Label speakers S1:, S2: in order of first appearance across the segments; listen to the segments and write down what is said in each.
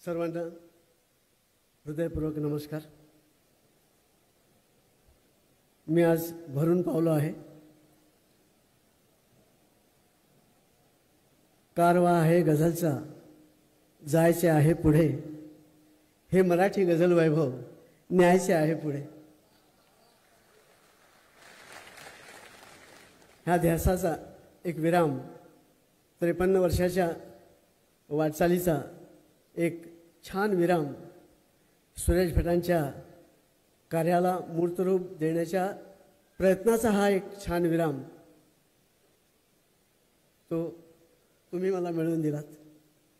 S1: सर्वांना हृदयपूर्वक नमस्कार। मी आज भरून पावलो आहे। कारवा आहे गझलचा, जायचे आहे पुढे, हे मराठी गझल वैभव न्यायचे आहे पुढे। ह्या ध्यासाचा एक विराम, 53 वर्षाच्या वाटचालीचा एक छान विराम, सुरेश भटांच्या कार्याला मूर्तरूप देण्याच्या प्रयत्नाचा हा एक छान विराम, तो तुम्ही मला मिळवून दिलात,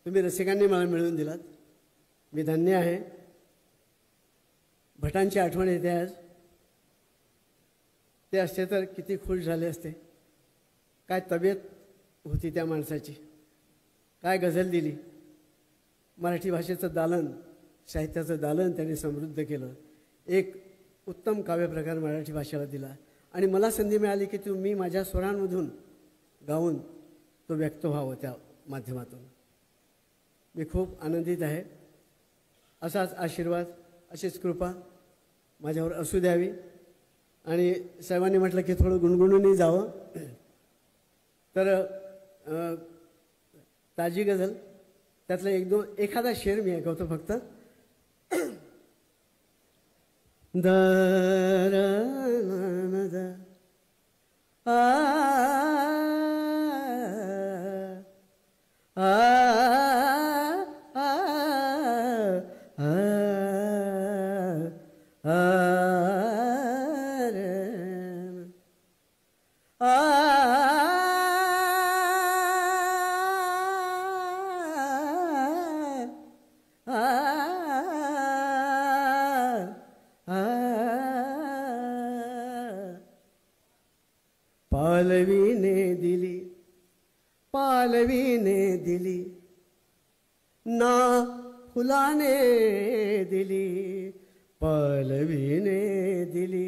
S1: तुम्ही रसिकांनी मला मिळवून दिलात। मी धन्य आहे। भटांची आठवण येते आज। ते असते तर किती खुश झाले असते। काय तब्येत होती त्या माणसाची, काय गझल दिली। मराठी भाषेचं दालन, साहित्याचं दालन त्यांनी समृद्ध केलं। एक उत्तम काव्यप्रकार मराठी भाषेला दिला आणि मला संधी मिळाली की मी माझ्या स्वरांमधून गाऊन तो व्यक्त व्हावं त्या माध्यमातून। मी खूप आनंदित आहे। असाच आशीर्वाद, अशीच कृपा माझ्यावर असू द्यावी। आणि साहेबांनी म्हटलं की थोडं गुणगुणूनही जावं, तर ताजी गझल त्यातला एखादा शेर मी ऐकवतो फक्त। द पालवीने दिली ना फुलाने दिली, पालवीने दिली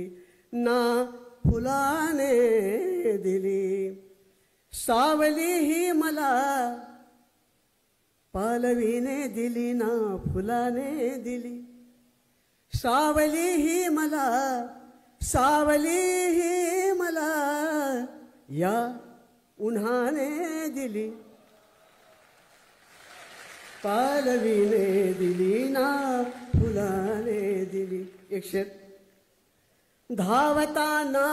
S1: ना फुलाने दिली। सावली ही मला पालवीने दिली ना फुलाने दिली। सावली ही मला, सावली ही मला या उन्हाने दिली, पालवीने दिली ना फुलाने दिली। एक शेर। धावताना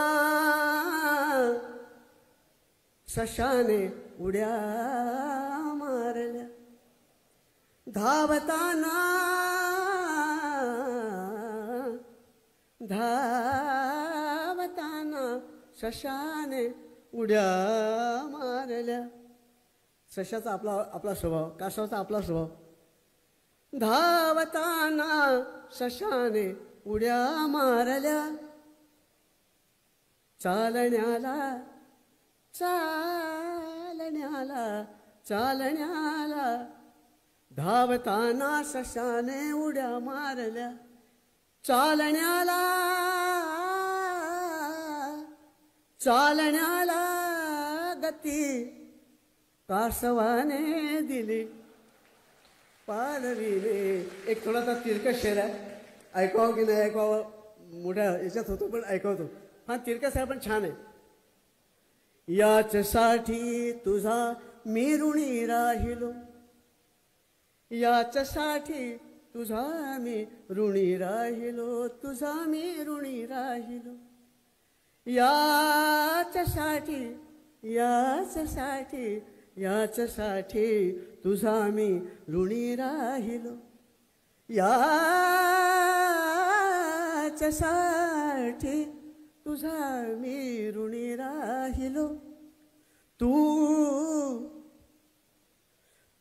S1: सशाने उड्या मारल्या, धावताना सशाने उड्या मारल्या। सशाचा आपला स्वभाव, कासवाचा आपला स्वभाव। धावताना सशाने उड्या मारल्या, चालण्याला चालण्याला चालण्याला, धावताना सशाने उड्या मारल्या, चालण्याला चालण्याला गती कासवाने दिली, पालवीने। एक थोडासा तिरकस शेर आहे, ऐकावं की नाही ऐकावं मोठ्या याच्यात होतो, पण ऐकवतो। हा तिरकस आहे पण छान आहे। याच्यासाठी तुझा मी ऋणी राहिलो, याच्यासाठी तुझा मी ऋणी राहिलो, तुझा मी ऋणी राहिलो। याच्यासाठी याच्यासाठी याच्यासाठी तुझा मी ऋणी राहिलो, याच्यासाठी तुझा मी ऋणी राहिलो।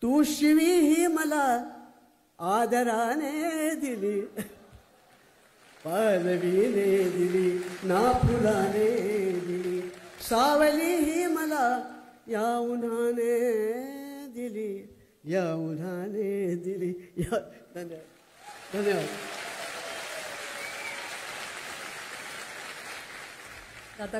S1: तू शिवी ही मला आदराने दिली, पालवीने दिली ना फुलाने दिली। सावली ही मला या उन्हाने दिली, या उन्हाने दिली। या धन्यवाद, धन्यवाद।
S2: आता